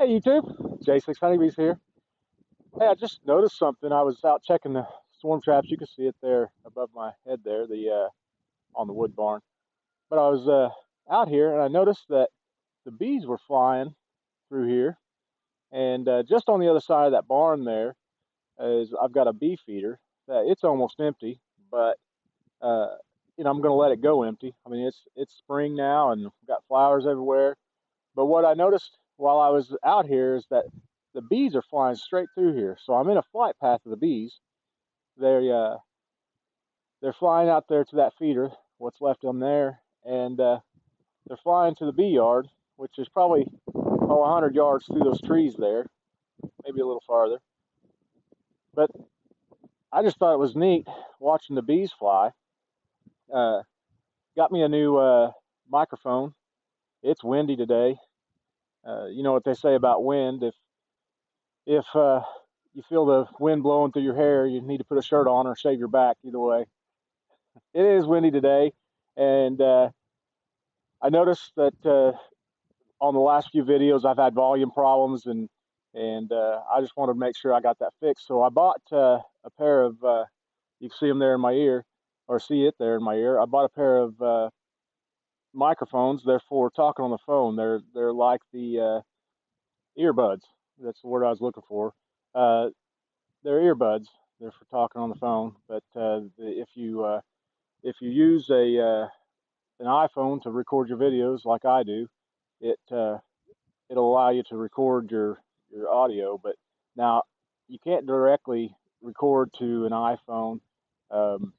Hey YouTube, J6 Honeybees here. Hey, I just noticed something. I was out checking the swarm traps. You can see it there above my head there, the on the wood barn. But I was out here and I noticed that the bees were flying through here. And just on the other side of that barn there is I've got a bee feeder. It's almost empty, but uh, I'm going to let it go empty. I mean, it's spring now and we've got flowers everywhere. But what I noticed while I was out here is that the bees are flying straight through here. So I'm in a flight path of the bees. They're flying out there to that feeder, what's left on there, and they're flying to the bee yard, which is probably 100 yards through those trees there, maybe a little farther. But I just thought it was neat watching the bees fly. Uh, Got me a new microphone. It's windy today. You know what they say about wind. If you feel the wind blowing through your hair, you need to put a shirt on or shave your back. Either way, it is windy today, and I noticed that on the last few videos I've had volume problems, and I just wanted to make sure I got that fixed. So I bought a pair of you can see them there in my ear, or see it there in my ear. I bought a pair of microphones. They're for talking on the phone. They're like the earbuds. That's the word I was looking for. Uh, they're earbuds. They're for talking on the phone. But if you use a an iPhone to record your videos like I do, it it'll allow you to record your audio. But now you can't directly record to an iPhone um,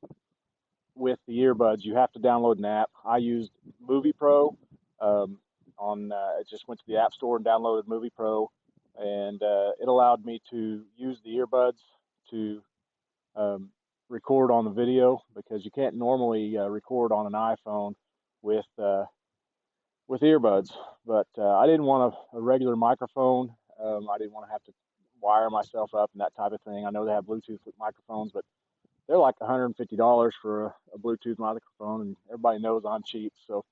with the earbuds. You have to download an app. I used Movie Pro. I just went to the App Store and downloaded Movie Pro, and it allowed me to use the earbuds to record on the video, because you can't normally record on an iPhone with earbuds. But I didn't want a regular microphone. I didn't want to have to wire myself up and that type of thing. I know they have Bluetooth microphones, but they're like $150 for a Bluetooth microphone, and everybody knows I'm cheap. So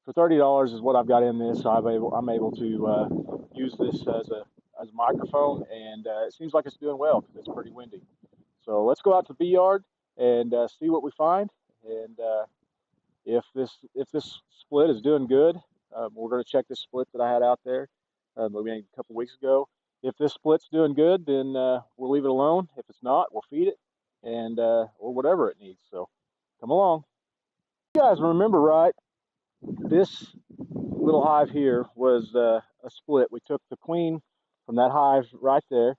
for $30 is what I've got in this. I'm able to use this as a microphone, and it seems like it's doing well because it's pretty windy. So let's go out to the bee yard and see what we find. And if this split is doing good, we're going to check this split that I had out there maybe a couple weeks ago. If this split's doing good, then we'll leave it alone. If it's not, we'll feed it, and or whatever it needs. So come along. You guys remember, right? This little hive here was a split. We took the queen from that hive right there,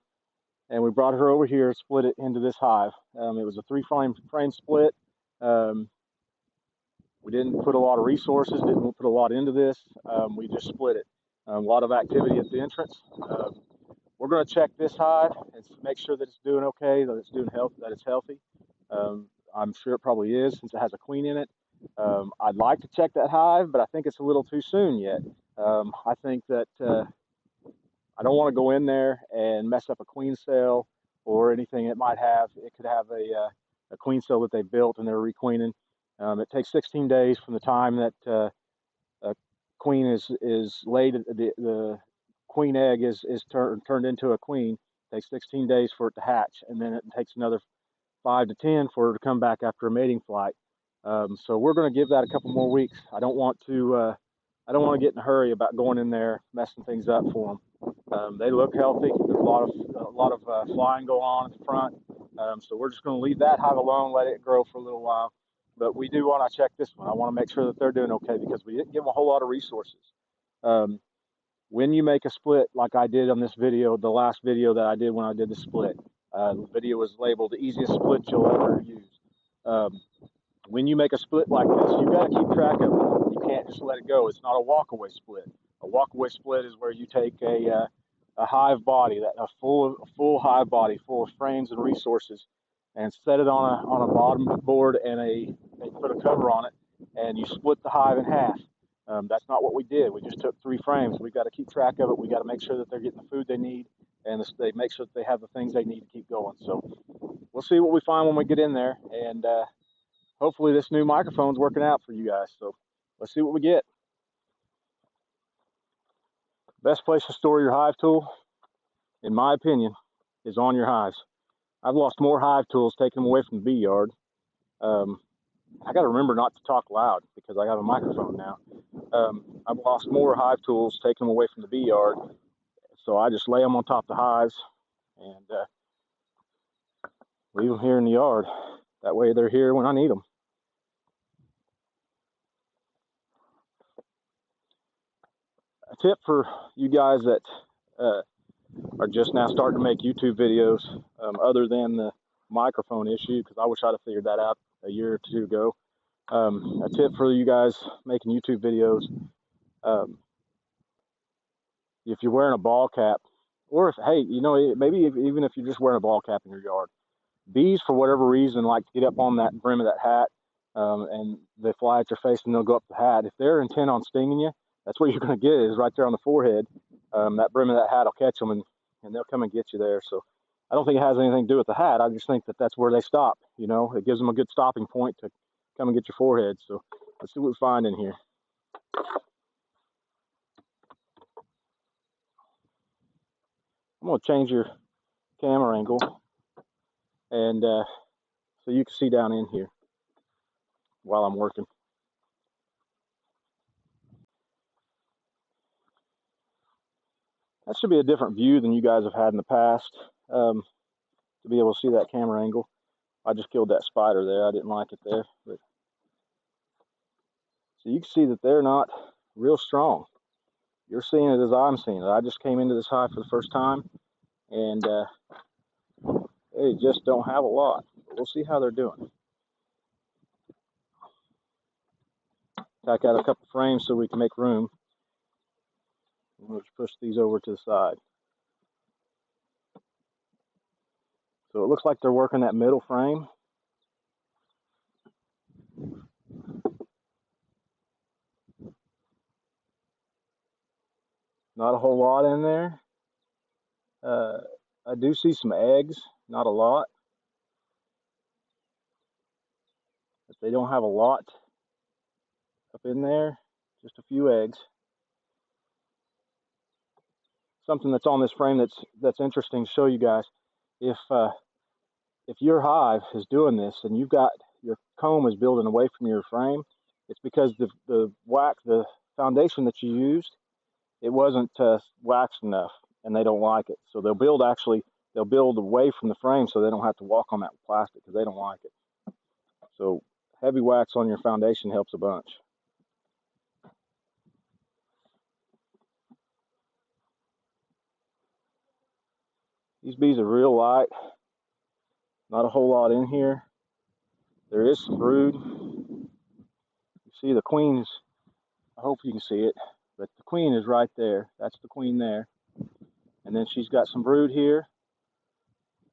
and we brought her over here, split it into this hive. It was a frame split. We didn't put a lot of resources, didn't put a lot into this. We just split it. A lot of activity at the entrance. We're going to check this hive and make sure that it's doing okay, that it's doing that it's healthy. I'm sure it probably is, since it has a queen in it. I'd like to check that hive, but I think it's a little too soon yet. I think that I don't want to go in there and mess up a queen cell or anything it might have. It could have a queen cell that they built and they're requeening. It takes 16 days from the time that a queen is laid. The queen egg is turned into a queen. It takes 16 days for it to hatch, and then it takes another 5 to 10 for her to come back after a mating flight. So we're going to give that a couple more weeks. I don't want to get in a hurry about going in there messing things up for them. They look healthy. There's a lot of flying going on at the front. So we're just going to leave that hive alone, let it grow for a little while. But we do want to check this one. I want to make sure that they're doing okay, because we didn't give them a whole lot of resources. When you make a split like I did on this video, the last video that I did when I did the split, the video was labeled the easiest split you'll ever use. When you make a split like this, you've got to keep track of it. You can't just let it go. It's not a walkaway split. A walkaway split is where you take a hive body, a full hive body full of frames and resources, and set it on a bottom board and put a cover on it, and you split the hive in half. That's not what we did. We just took 3 frames. We've got to keep track of it. We got to make sure that they're getting the food they need, and they make sure that they have the things they need to keep going. So we'll see what we find when we get in there, and hopefully this new microphone's working out for you guys. So let's see what we get. Best place to store your hive tool, in my opinion, is on your hives. I've lost more hive tools taking them away from the bee yard. I got to remember not to talk loud because I have a microphone now. I've lost more hive tools taking them away from the bee yard, so I just lay them on top of the hives and leave them here in the yard. That way they're here when I need them. A tip for you guys that are just now starting to make YouTube videos, other than the microphone issue, because I wish I'd have figured that out a year or two ago. A tip for you guys making YouTube videos, if you're wearing a ball cap, or if, hey, you know, maybe even if you're just wearing a ball cap in your yard, bees, for whatever reason, like to get up on that brim of that hat, and they fly at your face and they'll go up the hat. If they're intent on stinging you, that's what you're going to get, is right there on the forehead. That brim of that hat will catch them, and they'll come and get you there. So I don't think it has anything to do with the hat. I just think that that's where they stop. You know, it gives them a good stopping point to come and get your forehead. So let's see what we find in here. I'm going to change your camera angle, and so you can see down in here while I'm working. That should be a different view than you guys have had in the past, to be able to see that camera angle. I just killed that spider there. I didn't like it there. But so you can see that they're not real strong. You're seeing it as I'm seeing it. I just came into this hive for the first time, and they just don't have a lot. But we'll see how they're doing. Tack out a couple frames so we can make room. We'll just push these over to the side. So it looks like they're working that middle frame. Not a whole lot in there. I do see some eggs, not a lot. But they don't have a lot up in there, just a few eggs. Something that's on this frame that's interesting to show you guys. If your hive is doing this and you've got your comb is building away from your frame, it's because the wax, the foundation that you used, it wasn't waxed enough, and they don't like it. So they'll build away from the frame so they don't have to walk on that plastic because they don't like it. So heavy wax on your foundation helps a bunch. These bees are real light. Not a whole lot in here. There is some brood. You see the queen's, I hope you can see it, but the queen is right there. That's the queen there. And then she's got some brood here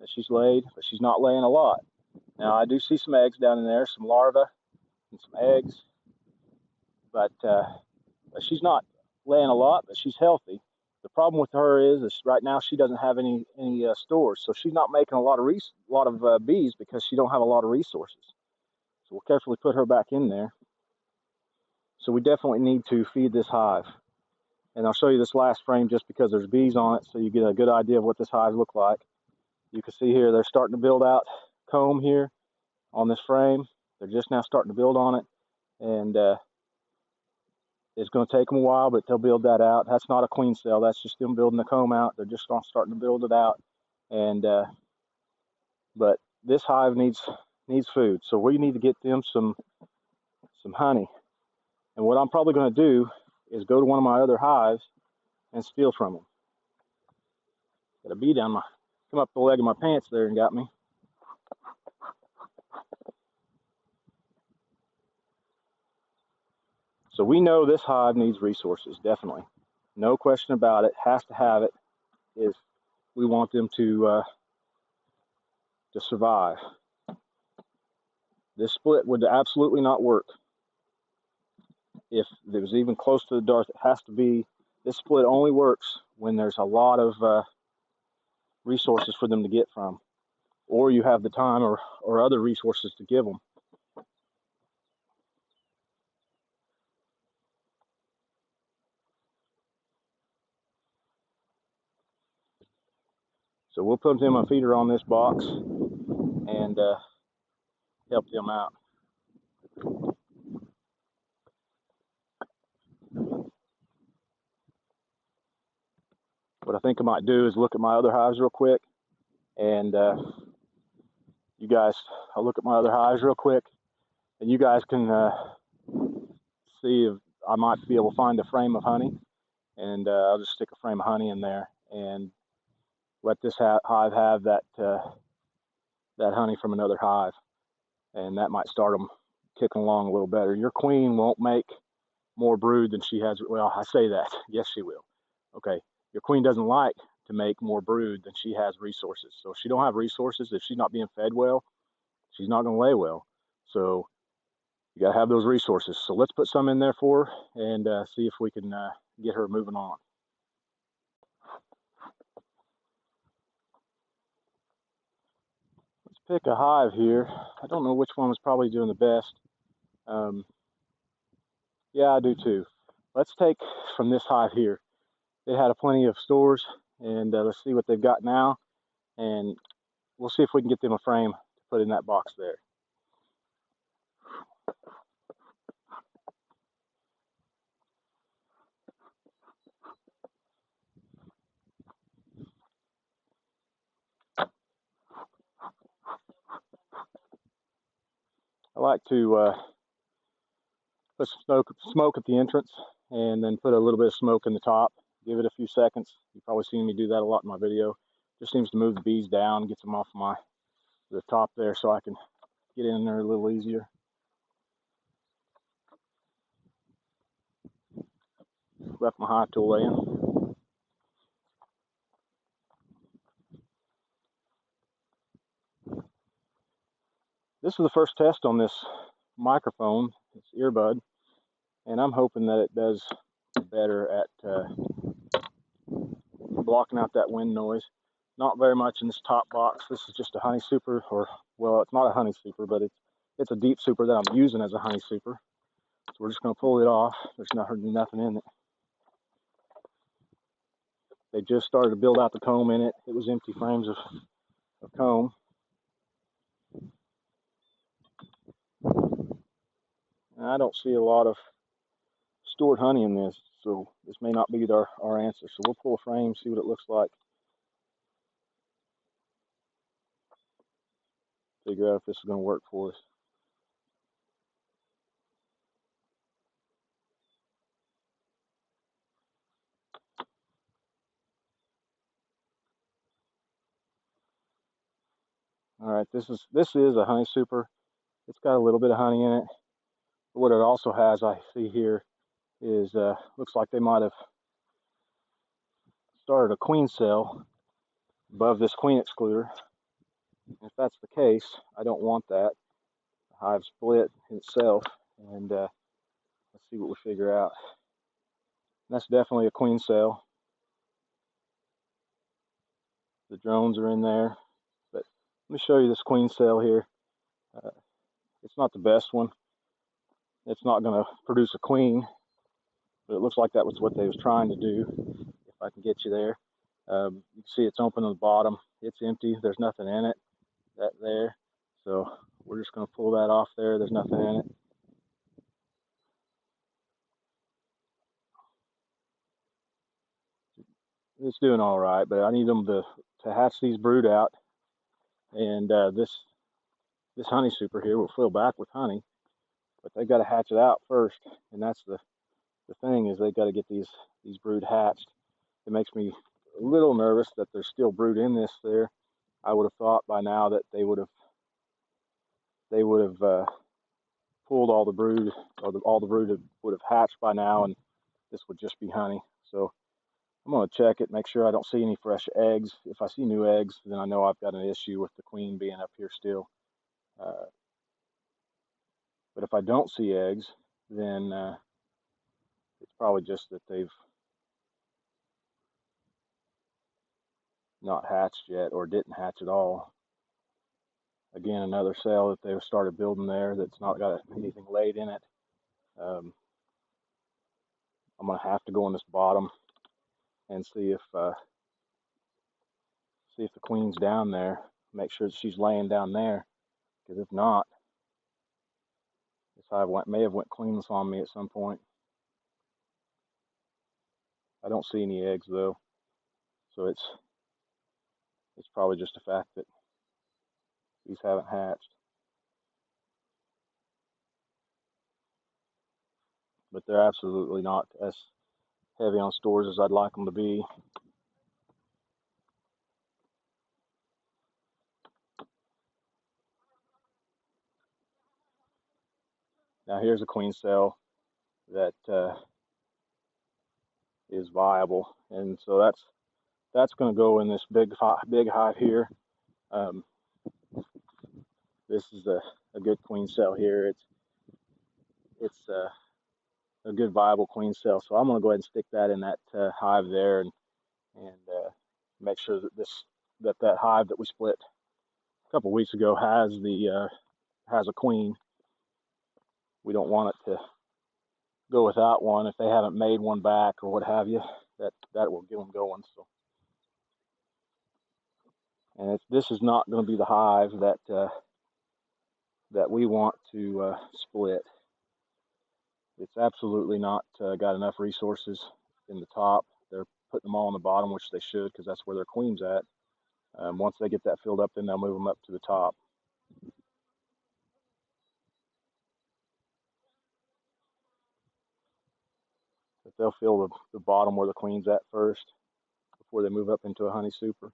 that she's laid, but she's not laying a lot. Now I do see some eggs down in there, some larvae and some eggs, but she's not laying a lot, but she's healthy. The problem with her is right now she doesn't have any stores, so she's not making a lot of bees because she don't have a lot of resources. So we'll carefully put her back in there. So we definitely need to feed this hive. And I'll show you this last frame just because there's bees on it, so you get a good idea of what this hive looks like. You can see here they're starting to build out comb here on this frame. They're just now starting to build on it, and it's going to take them a while, but they'll build that out. That's not a queen cell. That's just them building the comb out. They're just starting to build it out. And but this hive needs food, so we need to get them some honey. And what I'm probably going to do is go to one of my other hives and steal from them. Got a bee down come up the leg of my pants there and got me. So we know this hive needs resources, definitely. No question about it. Has to have it if we want them to survive. This split would absolutely not work if it was even close to the dark. It has to be, this split only works when there's a lot of resources for them to get from, or you have the time or other resources to give them. So we'll put them a feeder on this box and help them out. What I think I might do is look at my other hives real quick, and you guys, I'll look at my other hives real quick, and you guys can see if I might be able to find a frame of honey, and I'll just stick a frame of honey in there and let this hive have that that honey from another hive, and that might start them kicking along a little better. Your queen won't make more brood than she has. Well, I say that. Yes, she will. Okay, your queen doesn't like to make more brood than she has resources. So if she don't have resources, if she's not being fed well, she's not going to lay well. So you got to have those resources. So let's put some in there for her and see if we can get her moving on. Let's pick a hive here. I don't know which one was probably doing the best. Yeah, I do too. Let's take from this hive here. They had plenty of stores, and let's see what they've got now, and we'll see if we can get them a frame to put in that box there. I like to put some smoke at the entrance, and then put a little bit of smoke in the top. Give it a few seconds. You've probably seen me do that a lot in my video. Just seems to move the bees down, gets them off the top there, so I can get in there a little easier. Left my hive tool in. This is the first test on this microphone, this earbud, and I'm hoping that it does better at blocking out that wind noise. Not very much in this top box. This is just a honey super, or well, it's not a honey super, but it's a deep super that I'm using as a honey super. So we're just going to pull it off. There's nothing in it. They just started to build out the comb in it. It was empty frames of comb. And I don't see a lot of stored honey in this, so this may not be our answer. So we'll pull a frame, see what it looks like. Figure out if this is going to work for us. All right, this is a honey super. It's got a little bit of honey in it. But what it also has, I see here, is looks like they might have started a queen cell above this queen excluder. If that's the case, I don't want that. The hive split itself, and let's see what we figure out. And that's definitely a queen cell. The drones are in there, but let me show you this queen cell here. It's not the best one. It's not going to produce a queen, but it looks like that was what they was trying to do. If I can get you there, you can see it's open on the bottom. It's empty. There's nothing in it. That there. So we're just going to pull that off there. There's nothing in it. It's doing all right, but I need them to hatch these brood out, and this honey super here will fill back with honey, but they've got to hatch it out first, and that's the thing, is they've got to get these brood hatched. It makes me a little nervous that there's still brood in this there. I would have thought by now that they would have pulled all the brood, or all the brood would have hatched by now, and this would just be honey. So I'm going to check it, make sure I don't see any fresh eggs. If I see new eggs, then I know I've got an issue with the queen being up here still. But if I don't see eggs, then it's probably just that they've not hatched yet, or didn't hatch at all. Again, another cell that they've started building there that's not got anything laid in it. I'm going to have to go on this bottom and see if See if the queen's down there. Make sure that she's laying down there, because if not, this hive may have went queenless on me at some point. I don't see any eggs though, so it's probably just a fact that these haven't hatched. But they're absolutely not as heavy on stores as I'd like them to be. Now here's a queen cell that is viable, and so that's going to go in this big hive here. This is a good queen cell here. It's a good viable queen cell, so I'm going to go ahead and stick that in that hive there, and make sure that that hive that we split a couple weeks ago has a queen. We don't want it to go without one if they haven't made one back or what have you. That will get them going. So, and this is not going to be the hive that we want to split. It's absolutely not got enough resources in the top. They're putting them all on the bottom, which they should, because that's where their queen's at. Once they get that filled up, then they'll move them up to the top. But they'll fill the bottom where the queen's at first before they move up into a honey super.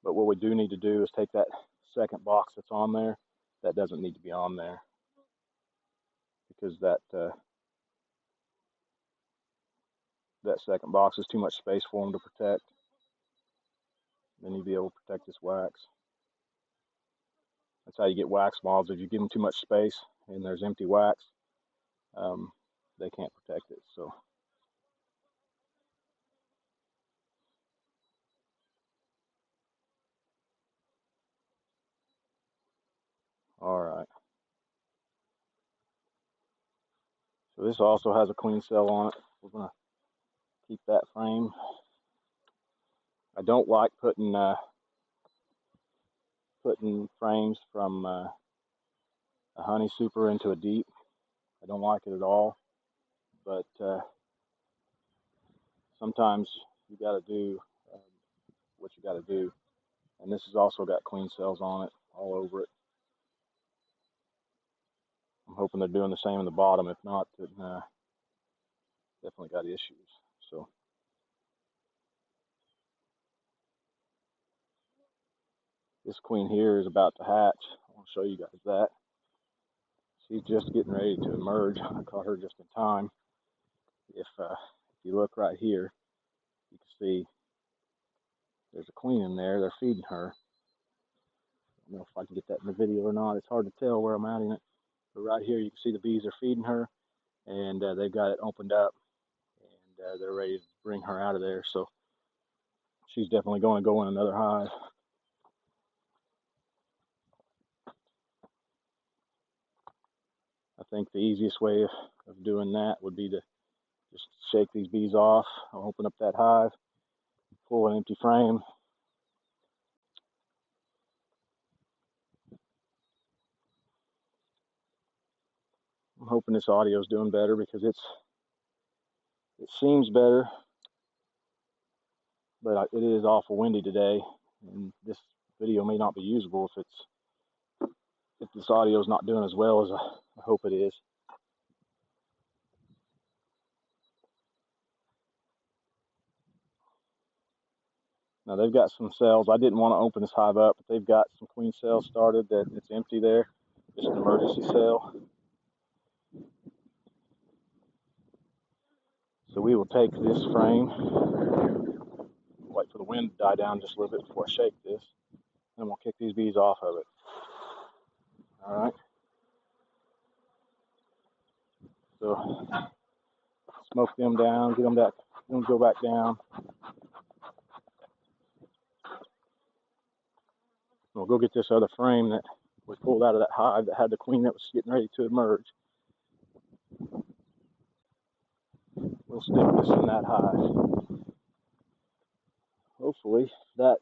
But what we do need to do is take that second box that's on there. That doesn't need to be on there, because that second box is too much space for them to protect. Then you'll be able to protect this wax. That's how you get wax moths. If you give them too much space and there's empty wax, they can't protect it. So, all right. So this also has a queen cell on it. We're gonna keep that frame. I don't like putting frames from a honey super into a deep. I don't like it at all. But sometimes you got to do what you got to do. And this has also got queen cells on it, all over it. I'm hoping they're doing the same in the bottom. If not, then definitely got issues. So this queen here is about to hatch. I want to show you guys that. She's just getting ready to emerge. I caught her just in time. If you look right here, you can see there's a queen in there. They're feeding her. I don't know if I can get that in the video or not. It's hard to tell where I'm at in it. But right here, you can see the bees are feeding her, and they've got it opened up, and they're ready to bring her out of there. So she's definitely going to go in another hive. I think the easiest way of doing that would be to just shake these bees off. I'll open up that hive, pull an empty frame. I'm hoping this audio is doing better, because it seems better, but it is awful windy today, and this video may not be usable if this audio is not doing as well as I hope it is. Now they've got some cells. I didn't want to open this hive up, but they've got some queen cells started that it's empty there. Just an emergency cell. So we will take this frame, wait for the wind to die down just a little bit before I shake this, and we'll kick these bees off of it. All right. So smoke them down, get them to go back down. We'll go get this other frame that we pulled out of that hive that had the queen that was getting ready to emerge. We'll stick this in that hive. Hopefully that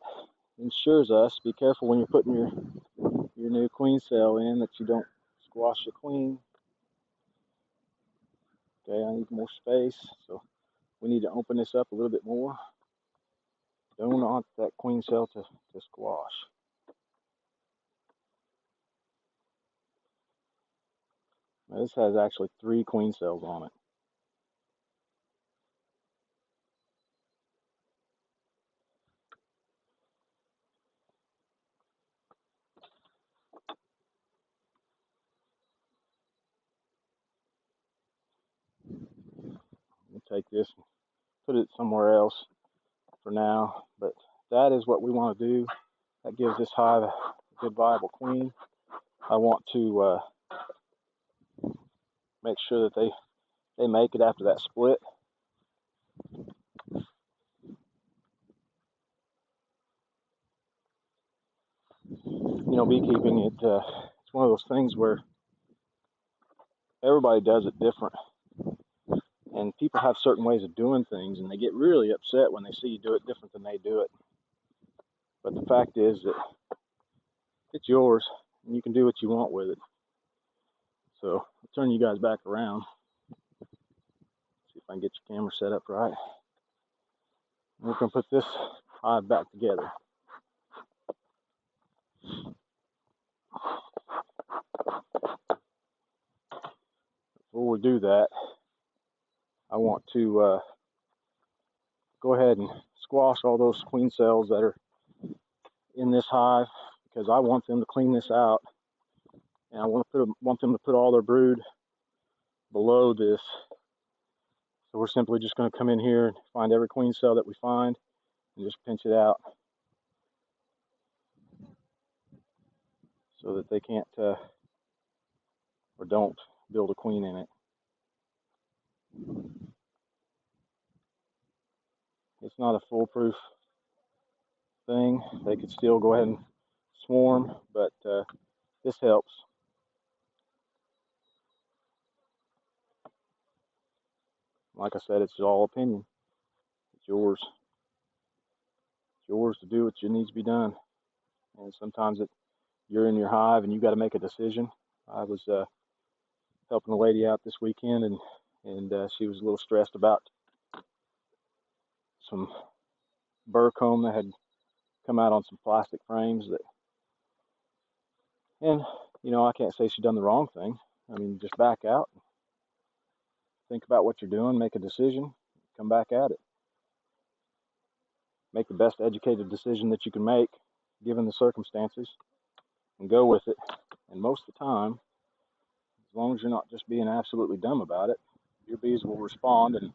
ensures us, be careful when you're putting your new queen cell in that you don't squash the queen. Okay, I need more space, so we need to open this up a little bit more. Don't want that queen cell to squash. Now, this has actually 3 queen cells on it. We'll take this and put it somewhere else for now, but that is what we want to do. That gives this hive a good viable queen. I want to make sure that they make it after that split. You know, beekeeping, it's one of those things where everybody does it different, and people have certain ways of doing things, and they get really upset when they see you do it different than they do it. But the fact is that it's yours, and you can do what you want with it. So I'll turn you guys back around. See if I can get your camera set up right. We're going to put this hive back together. Before we do that, I want to go ahead and squash all those queen cells that are in this hive, because I want them to clean this out, and I want them to put all their brood below this. So we're simply just going to come in here and find every queen cell that we find and just pinch it out so that they can't or don't build a queen in it. It's not a foolproof thing. They could still go ahead and swarm, but this helps. Like I said, it's all opinion. It's yours. It's yours to do what needs to be done. And sometimes you're in your hive and you got to make a decision. I was helping a lady out this weekend, and she was a little stressed about some burr comb that had come out on some plastic frames and you know, I can't say she'd done the wrong thing. I mean, just back out, think about what you're doing, make a decision, come back at it. Make the best educated decision that you can make given the circumstances and go with it. And most of the time, as long as you're not just being absolutely dumb about it, your bees will respond and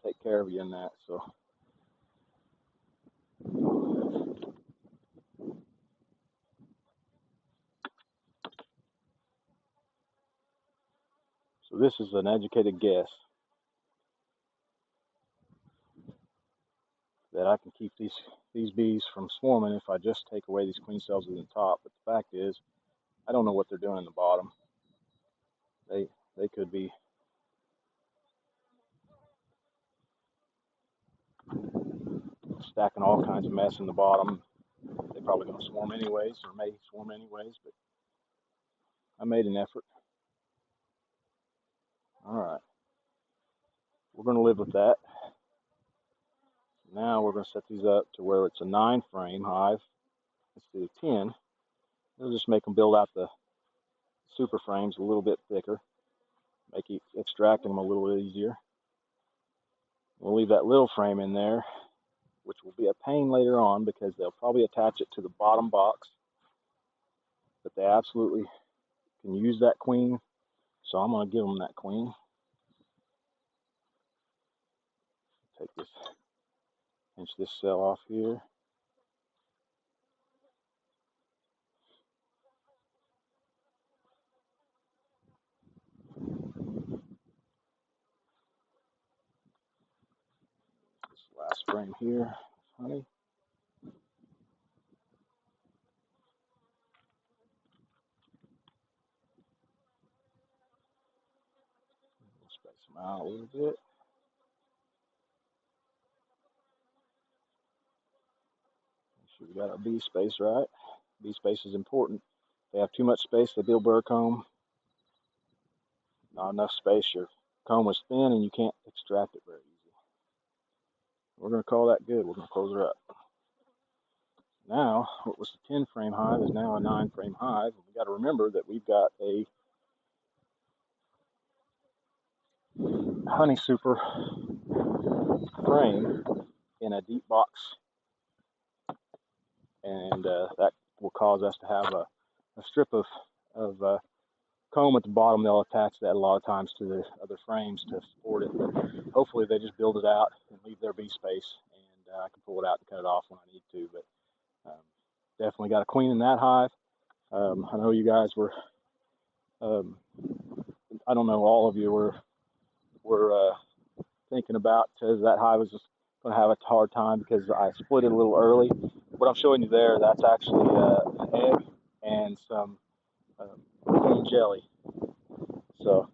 take care of you in that. So this is an educated guess that I can keep these bees from swarming if I just take away these queen cells in the top. But the fact is, I don't know what they're doing in the bottom. They could be stacking all kinds of mess in the bottom. They're probably going to swarm anyways, or may swarm anyways, but I made an effort. All right, we're going to live with that. Now we're going to set these up to where it's a 9-frame hive instead of 10. We'll just make them build out the super frames a little bit thicker, make extracting them a little bit easier. We'll leave that little frame in there, which will be a pain later on because they'll probably attach it to the bottom box, but they absolutely can use that queen, so I'm going to give them that queen. Take this, pinch this cell off here. This last frame here, honey. We'll space them out a little bit. We got our bee space right. Bee space is important. If they have too much space, they build burr comb. Not enough space, your comb is thin and you can't extract it very easy. We're going to call that good. We're going to close her up. Now, what was a 10 frame hive is now a 9 frame hive. We got to remember that we've got a honey super frame in a deep box, and that will cause us to have a strip of comb at the bottom. They'll attach that a lot of times to the other frames to support it, but hopefully they just build it out and leave their bee space, and I can pull it out and cut it off when I need to. But definitely got a queen in that hive. I know you guys were, I don't know, all of you were thinking about that hive was just going to have a hard time because I split it a little early. What I'm showing you there, that's actually an egg and some green jelly. So,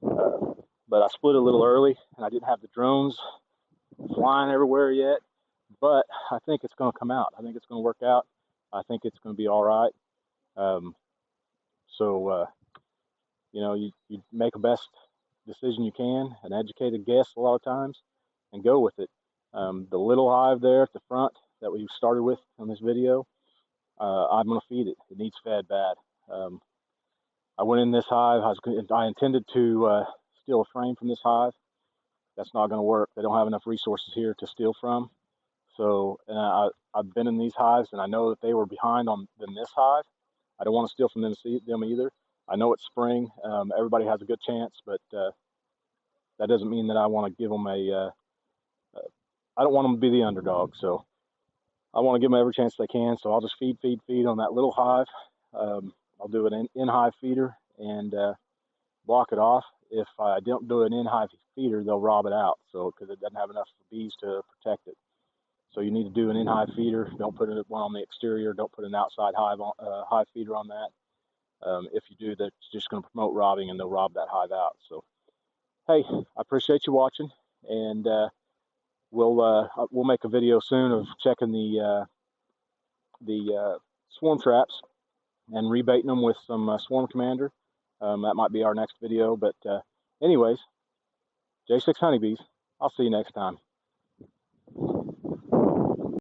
but I split it a little early, and I didn't have the drones flying everywhere yet. But I think it's going to come out. I think it's going to work out. I think it's going to be all right. You know, you make a best decision you can, an educated guess a lot of times, and go with it. The little hive there at the front that we started with on this video, I'm going to feed it. It needs fed bad. I went in this hive. I intended to steal a frame from this hive. That's not going to work. They don't have enough resources here to steal from. So, and I've been in these hives, and I know that they were behind on than this hive. I don't want to steal from them either. I know it's spring. Everybody has a good chance, but that doesn't mean that I want to give them I don't want them to be the underdog. So I want to give them every chance they can. So I'll just feed on that little hive. I'll do an in-hive feeder and block it off. If I don't do an in-hive feeder, they'll rob it out. So because it doesn't have enough bees to protect it. So you need to do an in-hive feeder. Don't put one on the exterior. Don't put an outside hive feeder on that. If you do, that's just going to promote robbing, and they'll rob that hive out. So, hey, I appreciate you watching, and we'll make a video soon of checking the swarm traps and rebaiting them with some Swarm Commander. That might be our next video. But anyways, J6 honeybees. I'll see you next time.